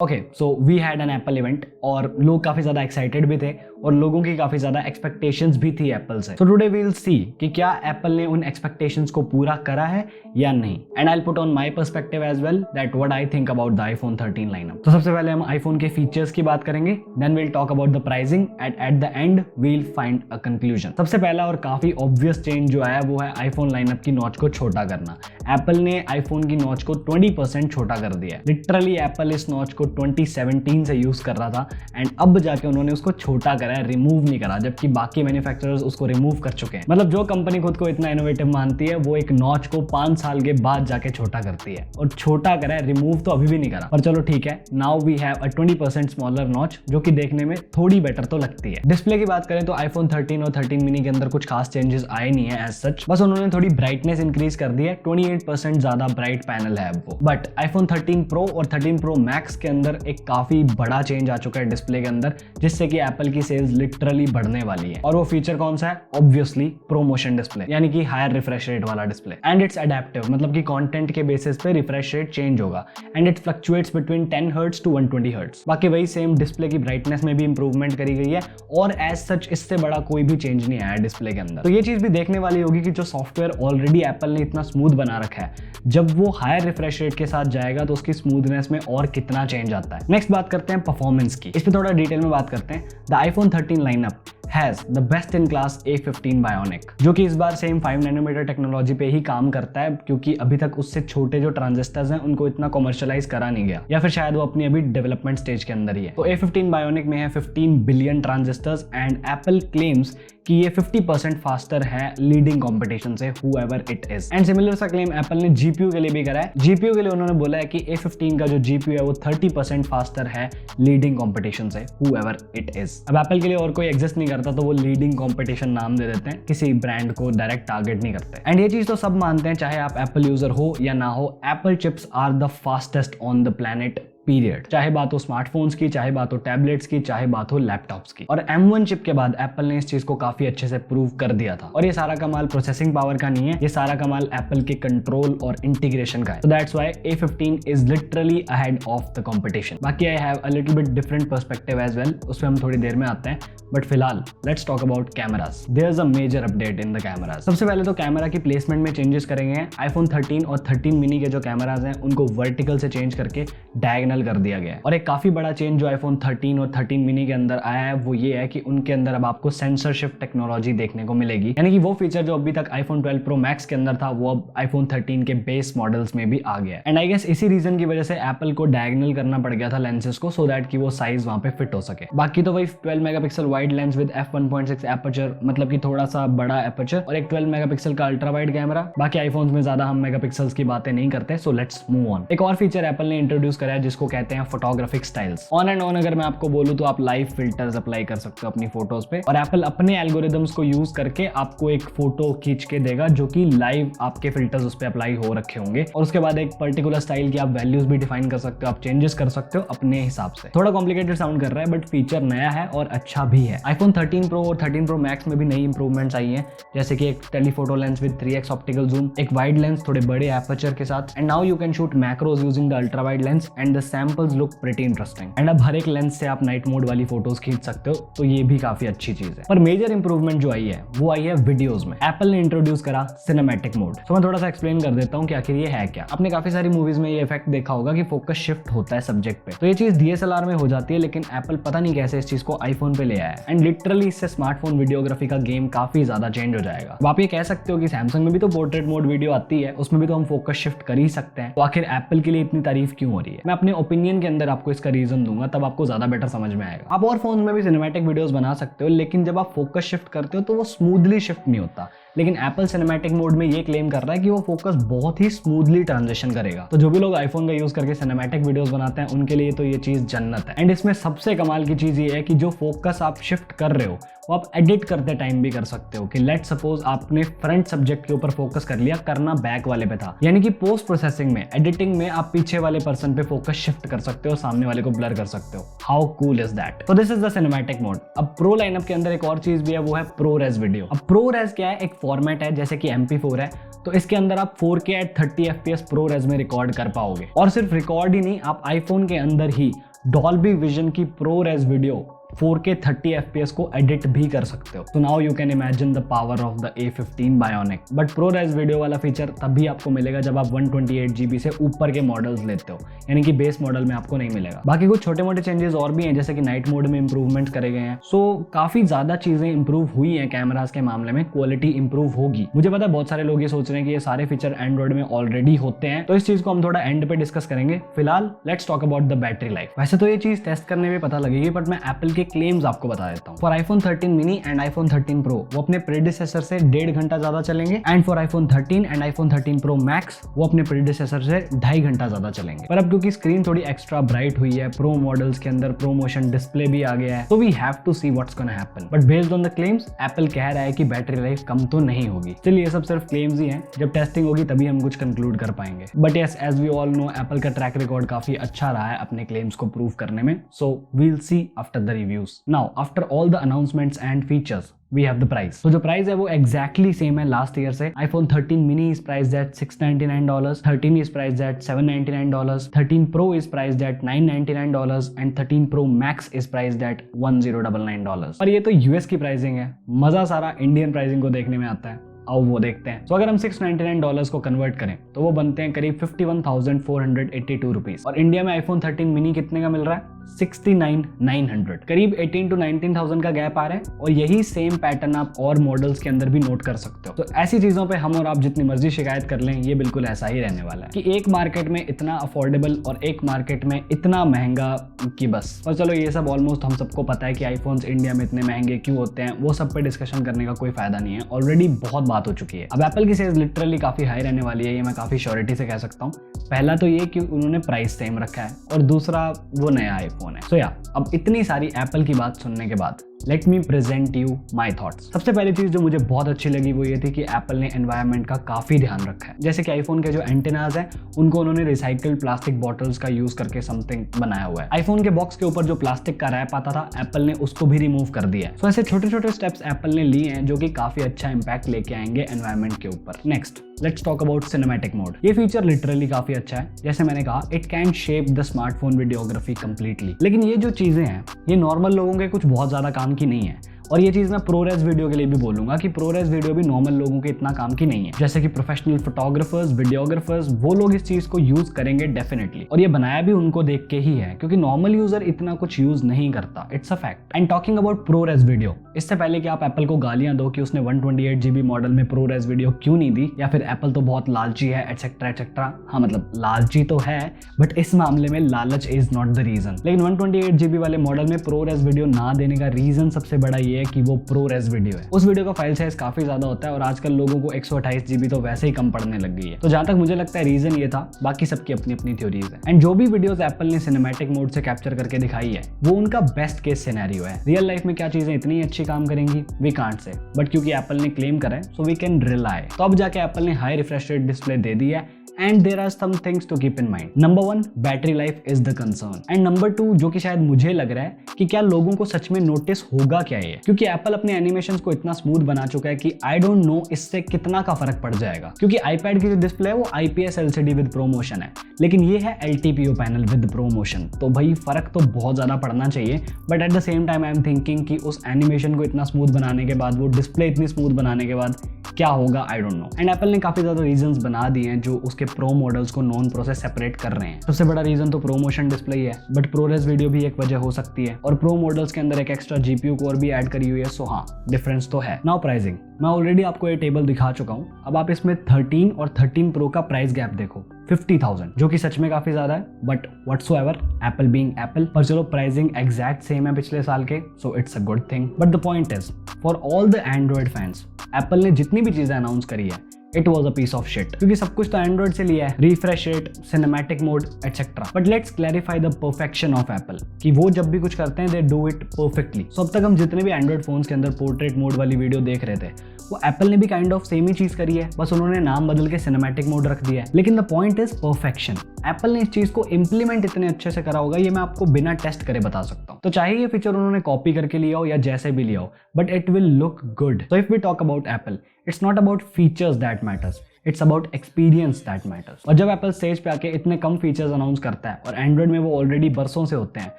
Okay, so we had an Apple event और लोग काफी ज्यादा एक्साइटेड भी थे और लोगों की काफी ज्यादा एक्सपेक्टेशंस भी थी एप्पल से। So today we will see कि क्या एप्पल ने उन एक्सपेक्टेशंस को पूरा करा है या नहीं। And I will put on my perspective as well that what I think about the iPhone 13 lineup. तो सबसे पहले हम आईफोन के फीचर्स की बात करेंगे, then we will talk about the pricing and at the end we will find a conclusion. सबसे पहला और काफी ऑब्वियस चेंज जो आया वो है आईफोन लाइनअप की नॉच को छोटा करना। एप्पल ने आईफोन की नॉच को 20% छोटा कर दिया। लिटरली एप्पल इस नॉच को 2017 से यूज कर रहा था एंड अब जाके उन्होंने उसको छोटा करा है, रिमूव नहीं करा, जबकि बाकी मैन्युफैक्चरर्स उसको रिमूव कर चुके हैं। मतलब जो कंपनी खुद को इतना इनोवेटिव मानती है वो एक नॉच को 5 साल के बाद जाके छोटा करती है, और छोटा करा है, रिमूव तो अभी भी नहीं करा। पर चलो ठीक है, now we have a 20% smaller notch जो कि देखने में थोड़ी बेटर तो लगती है। डिस्प्ले की बात करें तो आईफोन 13 और 13 मिनी के अंदर कुछ खास चेंजेस आए नहीं है एज सच, बस उन्होंने थोड़ी ब्राइटनेस इंक्रीज कर दी है, 28% ज्यादा ब्राइट पैनल है अब वो। बट आईफोन 13 प्रो और 13 प्रो मैक्स के अंदर एक काफी बड़ा चेंज आ चुका है डिस्प्ले के अंदर, जिससे कि एप्पल की सेल्स लिटरली बढ़ने वाली है। और वो फीचर कौन सा है? ऑब्वियसली प्रोमोशन डिस्प्ले, यानी कि हायर रिफ्रेश रेट वाला डिस्प्ले। एंड इट्स अडेप्टिव, मतलब कि कंटेंट के बेसिस पे रिफ्रेश रेट चेंज होगा and it fluctuates between 10 hertz to 120 hertz. बाकी वही सेम डिस्प्ले की ब्राइटनेस में भी इंप्रूवमेंट करी गई है और एज सच इससे बड़ा कोई भी चेंज नहीं आया डिस्प्ले के अंदर। तो ये चीज भी देखने वाली होगी कि जो सॉफ्टवेयर ऑलरेडी एप्पल ने इतना स्मूथ बना रखा है, जब वो हायर रिफ्रेश रेट के साथ जाएगा तो उसकी स्मूथनेस में और कितना चेंज आता है। नेक्स्ट बात करते हैं परफॉर्मेंस की, इस पे थोड़ा डिटेल में बात करते हैं। The iPhone 13 lineup has the best in class A15 bionic, जो कि इस बार सेम 5 नैनोमीटर टेक्नोलॉजी पे ही काम करता है, क्योंकि अभी तक उससे छोटे जो ट्रांजिस्टर्स हैं उनको इतना कमर्शियलाइज करा नहीं गया, या फिर शायद वो अपनी अभी डेवलपमेंट स्टेज के अंदर ही है। तो A15 बायोनिक में है 15 billion transistors and Apple claims कि ये 50% फास्टर है लीडिंग कंपटीशन से, whoever it is। And similar सा क्लेम एप्पल ने जीपीयू के लिए भी करा है। जीपीयू के लिए उन्होंने बोला है कि A15 का जो जीपीयू है वो 30% फास्टर है लीडिंग कंपटीशन से, whoever it is। अब एप्पल के लिए और कोई एग्जिस्ट नहीं करता तो वो लीडिंग कंपटीशन नाम दे देते हैं, किसी ब्रांड को डायरेक्ट टारगेट नहीं करते। एंड ये चीज तो सब मानते हैं, चाहे आप एप्पल यूजर हो या ना हो, Apple chips are the fastest on the planet period. चाहे बात हो स्मार्टफोन्स की, चाहे बात हो टैबलेट्स की, चाहे बात हो लैपटॉप्स की। और M1 चिप के बाद एप्पल ने इस चीज को काफी अच्छे से प्रूव कर दिया था। और ये सारा कमाल प्रोसेसिंग पावर का नहीं है, ये सारा कमाल एप्पल के कंट्रोल और इंटीग्रेशन का है। So that's why A15 is literally ahead of the competition। बाकी I have a little bit different perspective as well, उसमें हम थोड़ी देर में आते हैं। बट फिलहाल let's talk about cameras. There's a major update in the cameras। सबसे पहले तो कैमरा की प्लेसमेंट में चेंजेस करेंगे। आईफोन 13 और 13 मिनी के जो कैमराज हैं उनको वर्टिकल से चेंज करके डायगोनल कर दिया गया है। और एक काफी बड़ा चेंज जो आईफोन 13 और 13 मिनी के अंदर आया है वो ये है कि उनके अंदर अब आपको सेंसर शिफ्ट टेक्नोलॉजी देखने को मिलेगी, यानी कि वो फीचर जो अभी तक आईफोन 12 प्रो मैक्स के अंदर था वो अब आईफोन 13 के बेस मॉडल्स में भी आ गया। एंड आई गेस इसी रीजन की वजह से एप्पल को डायगोनल करना पड़ गया था लेंसेज को, सो दैट कि वो साइज वहां पे फिट हो सके। बाकी तो वही 12 megapixel wide lens with f1.6 aperture, मतलब कि थोड़ा सा बड़ा एपर्चर, और एक 12 मेगापिक्सल का अल्ट्रा वाइड कैमरा। बाकी आईफोन्स में ज्यादा हम मेगापिक्सल्स की बातें नहीं करते, सो लेट्स मूव ऑन। एक और फीचर एप्पल ने इंट्रोड्यूस करा है जिसको कहते हैं photographic styles. On and on अगर मैं आपको बोलूं तो आप लाइव फिल्टर्स अप्लाई कर सकते हो अपनी फोटोज पे, और एप्पल अपने एल्गोरिदम्स को यूज करके आपको एक फोटो खींच के देगा जो कि लाइव आपके फिल्टर्स उस पे अप्लाई हो रखे होंगे, और उसके बाद एक पर्टिकुलर स्टाइल की आप वैल्यूज भी डिफाइन कर सकते हो, आप चेंजेस कर सकते हो अपने हिसाब से। थोड़ा कॉम्प्लिकेटेड साउंड कर रहा है बट फीचर नया है और अच्छा भी है। आईफोन 13 प्रो और 13 प्रो मैक्स में भी नई इंप्रूवमेंट्स आई हैं, जैसे कि एक telephoto lens with 3x optical zoom, एक वाइड लेंस थोड़े बड़े एपर्चर के साथ, and now you can shoot macros using the ultra wide lens and the samples look pretty interesting. And अब हर एक लेंस से आप नाइट मोड वाली फोटोज खींच सकते हो, तो ये भी काफी अच्छी चीज है। पर मेजर इंप्रूवमेंट जो आई है वो आई है वीडियोस में। एप्पल ने इंट्रोड्यूस करा सिनेमैटिक मोड। तो मैं थोड़ा सा एक्सप्लेन कर देता हूँ कि आखिर ये है क्या। आपने काफी सारी मूवीज में ये इफेक्ट देखा होगा कि फोकस शिफ्ट होता है सब्जेक्ट पे, तो ये चीज DSLR में हो जाती है, लेकिन एप्पल पता नहीं कैसे इस चीज को आईफोन पे ले आया है। एंड लिटरली इससे स्मार्टफोन वीडियोग्राफी का गेम काफी ज्यादा चेंज हो जाएगा। अब आप ये कह सकते हो कि सैमसंग में भी तो पोर्ट्रेट मोड वीडियो आती है, उसमें भी तो हम फोकस शिफ्ट कर ही सकते हैं, तो आखिर एप्पल के लिए इतनी तारीफ क्यों हो रही है? मैं अपने ओपिनियन के अंदर आपको इसका रीजन दूंगा, तब आपको ज्यादा बेटर समझ में आएगा। आप और फोन में भी सिनेमैटिक वीडियोस बना सकते हो, लेकिन जब आप फोकस शिफ्ट करते हो तो वो स्मूथली शिफ्ट नहीं होता। लेकिन एप्पल सिनेमैटिक मोड में ये क्लेम कर रहा है कि वो फोकस बहुत ही स्मूथली ट्रांजिशन करेगा। तो जो भी लोग आईफोन का यूज करके सिनेमैटिक वीडियोस बनाते हैं उनके लिए तो ये चीज जन्नत है। एंड इसमें सबसे कमाल की चीज ये है कि जो फोकस आप शिफ्ट कर रहे हो वो आप एडिट करते टाइम भी कर सकते हो। कि लेट सपोज आपने फ्रंट सब्जेक्ट के ऊपर फोकस कर लिया, करना बैक वाले पे था, यानी कि पोस्ट प्रोसेसिंग में, एडिटिंग में आप पीछे वाले पर्सन पे फोकस शिफ्ट कर सकते हो, सामने वाले को ब्लर कर सकते हो। How cool is that? तो this is the cinematic mode. अब प्रो लाइनअप के अंदर एक और चीज भी है, वो है ProRes वीडियो। अब ProRes क्या है? एक फॉर्मेट है जैसे कि MP4 है, तो इसके अंदर आप 4K at 30 FPS ProRes में रिकॉर्ड कर पाओगे। और सिर्फ रिकॉर्ड ही नहीं, आप आईफोन के अंदर ही डॉल्बी विजन की pro res video 4K 30 FPS को एडिट भी कर सकते हो। तो now you can imagine the power of the A15 Bionic। But pro res video वाला फीचर तभी आपको मिलेगा जब आप 128GB से ऊपर के मॉडल्स लेते हो, यानी कि बेस मॉडल में आपको नहीं मिलेगा। बाकी कुछ छोटे मोटे चेंजेस और भी हैं, जैसे कि नाइट मोड में इंप्रूवमेंट करे गए हैं। सो काफी ज्यादा चीजें इंप्रूव हुई हैं कैमरास के मामले में, क्वालिटी इंप्रूव होगी। मुझे पता है बहुत सारे लोग ये सोच रहे हैं कि ये सारे फीचर एंड्रॉइड में ऑलरेडी होते हैं, तो इस चीज को हम थोड़ा एंड पे डिस्कस करेंगे। फिलहाल let's talk about the battery life. वैसे तो ये चीज टेस्ट करने में पता लगेगी, बट मैं एप्पल के क्लेम्स आपको बता देता हूँ। For iPhone 13 mini and iPhone 13 Pro वो अपने प्रेडिसेसर से 1.5 घंटा ज्यादा चलेंगे, and for iPhone 13 and iPhone 13 Pro Max वो अपने प्रेडिसेसर से 2.5 घंटा ज्यादा चलेंगे। पर अब क्योंकि स्क्रीन थोड़ी एक्स्ट्रा ब्राइट हुई है, प्रो मॉडल्स के अंदर प्रो मोशन डिस्प्ले भी आ गया है, तो we have to see what's gonna happen. But based on the claims Apple कह रहा है कि बैटरी लाइफ कम तो नहीं होगी। चलिए ये सब सिर्फ क्लेम्स ही हैं, जब टेस्टिंग होगी तभी हम कुछ कंक्लूड कर पाएंगे। But yes, as we all know Apple का ट्रैक रिकॉर्ड काफी अच्छा रहा है अपने क्लेम्स को प्रूव करने में। So we'll see after the reviews. Now after all the announcements and features we have the price। तो जो प्राइस है वो exactly same है लास्ट ईयर से। iPhone 13 mini is priced at $699, 13 is priced at $799, 13 Pro is priced at $999 and 13 Pro Max is priced at $1099। और ये तो US की प्राइसिंग है, मजा सारा इंडियन प्राइसिंग को देखने में आता है। आओ वो देखते हैं। तो अगर हम $699 को कन्वर्ट करें तो वो बनते हैं करीब 51,482 रुपीज। और इंडिया में iPhone 13 mini कितने का मिल रहा है? 69,900। करीब 18 to 19,000 का गैप आ रहा है। और यही सेम पैटर्न आप और मॉडल्स के अंदर भी नोट कर सकते हो। तो ऐसी चीजों पे हम और आप जितनी मर्जी शिकायत कर लें, ये बिल्कुल ऐसा ही रहने वाला है कि एक मार्केट में इतना अफोर्डेबल और एक मार्केट में इतना महंगा कि बस। और चलो ये सब ऑलमोस्ट हम सबको पता है कि आईफोन्स इंडिया में इतने महंगे क्यों होते हैं, वो सब पे डिस्कशन करने का कोई फायदा नहीं है, ऑलरेडी बहुत बात हो चुकी है। अब एप्पल की सेल्स लिटरली काफी हाई रहने वाली है, ये मैं काफी श्योरिटी से कह सकता हूँ। पहला तो ये कि उन्होंने प्राइस सेम रखा है, और दूसरा वो नया आईफोन है। सो या अब इतनी सारी एप्पल की बात सुनने के बाद let me present you my thoughts. सबसे पहली चीज जो मुझे बहुत अच्छी लगी वो ये थी कि एप्पल ने एनवायरनमेंट का काफी ध्यान रखा है। जैसे कि आईफोन के जो एंटेनाज हैं उनको उन्होंने रिसाइकल्ड प्लास्टिक बॉटल्स का यूज करके समथिंग बनाया हुआ है। आईफोन के बॉक्स के ऊपर जो प्लास्टिक का रैप आता था एप्पल ने उसको भी रिमूव कर दिया है। तो ऐसे छोटे छोटे स्टेप्स एप्पल ने लिए हैं जो कि काफी अच्छा इंपैक्ट लेके आएंगे एनवायरनमेंट के ऊपर। Next let's talk about cinematic mode. ये फीचर लिटरली काफी अच्छा है। जैसे मैंने कहा, it can shape the smartphone videography completely. लेकिन ये जो चीजें हैं ये नॉर्मल लोगों के कुछ बहुत ज्यादा काम की नहीं है। और ये चीज मैं प्रोरेस वीडियो के लिए भी बोलूंगा कि प्रोरेस वीडियो भी नॉर्मल लोगों के इतना काम की नहीं है। जैसे कि प्रोफेशनल फोटोग्राफर्स, वीडियोग्राफर्स, वो लोग इस चीज को यूज करेंगे डेफिनेटली। और ये बनाया भी उनको देख के ही है, क्योंकि नॉर्मल यूजर इतना कुछ यूज नहीं करता। It's a fact. And talking about ProRes video, इससे पहले कि आप एप्पल को गालियां दो कि उसने 128GB मॉडल में प्रोरेस वीडियो क्यों नहीं दी, या फिर एप्पल तो बहुत लालची है एटसेट्रा एटसेट्रा। हाँ, मतलब लालची तो है, बट इस मामले में लालच इज नॉट द रीजन। लेकिन 128GB वाले मॉडल में प्रोरेस वीडियो ना देने का रीजन सबसे बड़ा ये है कि वो प्रोरेस वीडियो है। उस वीडियो का फाइल साइज काफी ज्यादा होता है, और आजकल लोगों को 128GB तो वैसे ही कम पड़ने लग गई है। तो जहां तक मुझे लगता है रीजन ये था, बाकी सबकी अपनी अपनी थ्योरीज है। एंड जो भी वीडियोस एप्पल ने सिनेमैटिक मोड से कैप्चर करके दिखाई है वो उनका बेस्ट केस सिनेरियो है। रियल लाइफ में क्या चीजें इतनी अच्छी काम करेंगी वी कांट से, बट क्योंकि एप्पल ने क्लेम करा है सो वी कैन रिलाई। तो अब जाके एप्पल ने हाई रिफ्रेश रेट डिस्प्ले दे दी है। And there are some things to keep in mind. Number 1, battery life is the concern. And number 2, जो कि शायद मुझे लग रहा है कि क्या लोगों को सच में नोटिस होगा क्या ये, क्योंकि एप्पल अपने एनिमेशंस को इतना स्मूथ बना चुका है कि आई डोंट नो इससे कितना का फर्क पड़ जाएगा। क्योंकि आईपैड की जो डिस्प्ले है वो IPS LCD विद प्रोमोशन है, लेकिन ये है LTPO पैनल विद प्रोमोशन। तो भाई फर्क तो बहुत ज्यादा पड़ना चाहिए, but at the same time I am thinking कि उस एनिमेशन को इतना स्मूथ बनाने के बाद, वो डिस्प्ले इतनी स्मूथ बनाने के बाद क्या होगा, I don't know. And Apple ने काफी ज्यादा रीजंस बना दिए हैं जो उसके प्रो मॉडल्स को नॉन प्रो से सेपरेट कर रहे हैं। सबसे बड़ा रीजन तो प्रोमोशन डिस्प्ले ही है, बट प्रोरेस वीडियो भी एक वजह हो सकती है, और प्रो मॉडल्स के अंदर एक एक्स्ट्रा GPU कोर भी ऐड करी हुई है। सो हाँ, डिफरेंस तो है। नाउ प्राइसिंग, मैं ऑलरेडी आपको ये टेबल दिखा चुका हूँ। अब आप इसमें 13 और 13 Pro का प्राइस गैप देखो, 50,000, जो कि सच में काफी ज्यादा है, but whatsoever, Apple being Apple. पर चलो प्राइसिंग एग्जैक्ट सेम है पिछले साल के, so it's a good thing. But the point is, for all the Android fans, Apple ने जितनी भी चीजें अनाउंस करी है it was a piece of shit, क्योंकि सब कुछ तो एंड्रॉइड से लिया है, refresh rate, cinematic mode etcetera. But let's clarify the perfection of Apple, कि वो जब भी कुछ करते हैं दे डू इट परफेक्टली। सो अब तक हम जितने भी एंड्रॉइड फोन्स के अंदर पोर्ट्रेट मोड वाली वीडियो देख रहे थे, वो एप्पल ने भी काइंड ऑफ सेम ही चीज करी है, बस उन्होंने नाम बदल के सिनेमैटिक मोड रख दिया है। लेकिन the point is perfection. Apple ने इस चीज को इंप्लीमेंट इतने अच्छे से करा होगा, ये मैं आपको बिना टेस्ट करे बता सकता हूँ। तो चाहे ये फीचर उन्होंने कॉपी करके लिया हो या जैसे भी लिया हो, but it will look good. So if we talk about Apple, it's not about features that matters, it's about experience that matters. और जब एप्पल स्टेज पे आके इतने कम फीचर्स अनाउंस करता है और एंड्रॉइड में वो ऑलरेडी बरसों से होते हैं,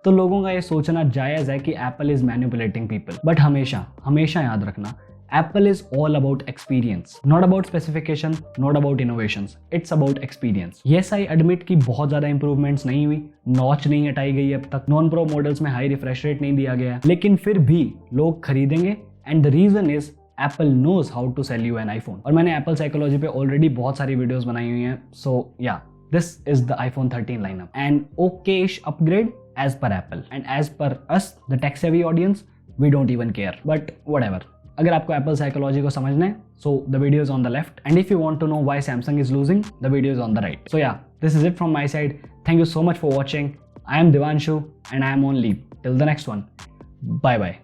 तो लोगों का ये सोचना जायज़ है कि Apple is manipulating people. But हमेशा हमेशा याद रखना, Apple is all about experience, not about specification, not about innovations. It's about experience. Yes, I admit कि बहुत ज़्यादा improvements नहीं हुई, नॉच नहीं हटाई गई अब तक, नॉन प्रो मॉडल्स में हाई रिफ्रेश रेट नहीं दिया गया, लेकिन फिर भी लोग खरीदेंगे and the reason is Apple knows how to sell you an iPhone. और मैंने Apple साइकोलॉजी पे ऑलरेडी बहुत सारी वीडियोस बनाई हुई हैं, so yeah, this is the iPhone 13 lineup. An okay-ish upgrade as per Apple. And as per us, the tech-savvy audience, we don't even care. But whatever. अगर आपको एप्पल साइकोलॉजी को समझना है, so the video is on the left, and if you want to know why Samsung is losing, the video is on the right. So yeah, this is it from my side. Thank you so much for watching. I am Divanshu and I am on leave till the next one. Bye bye.